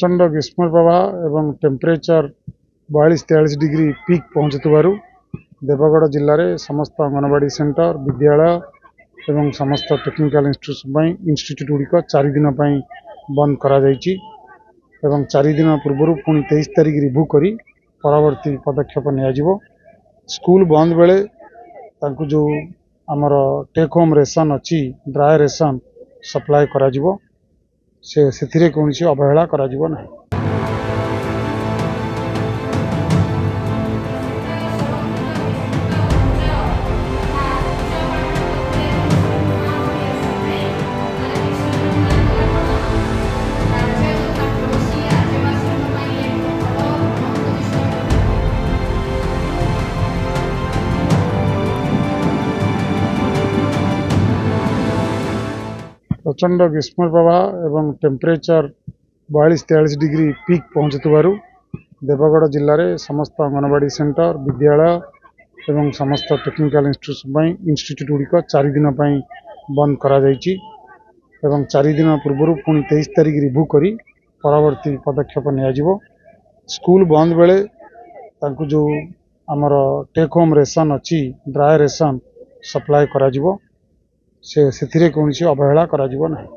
प्रचंड ग्रीष्म प्रवाह एवं टेम्परेचर 42-43 डिग्री पीक पहुंचुथिबारु देवगढ़ जिले में समस्त अंगनवाड़ी सेंटर विद्यालय एवं समस्त टेक्निकल इंस्टीट्यूट गुड़िक 4 दिन बंद करा जायछि एवं 4 दिन पूर्व पुणी 23 तारिख रिव्यू करी परवर्ती पदक्षेप नियाजिवो। स्कूल बंद बेले तांकु जो आमर टेक होम रेशन अच्छी ड्राई रेशन सप्लाय करा जिवो से कौन अवहेला करा जिवो नहीं। प्रचंड ग्रीष्म प्रवाह एवं टेम्परेचर 42-43 डिग्री पीक पहुंचुथिबारु देवगढ़ जिले में समस्त अंगनवाड़ी सेंटर विद्यालय एवं समस्त टेक्निकल इंस्टीट्यूट गुड़िक 4 दिन बंद करा जायछि एवं 4 दिन पूर्व पुणी 23 तारिख रिव्यू करी परवर्ती पदक्षेप नियाजिवो। स्कूल बंद बेले तांकु जो आमर टेक होम रेशन अच्छी ड्राई रेशन सप्लाय करा जिवो से कौन अवहेला करा जिवो नहीं।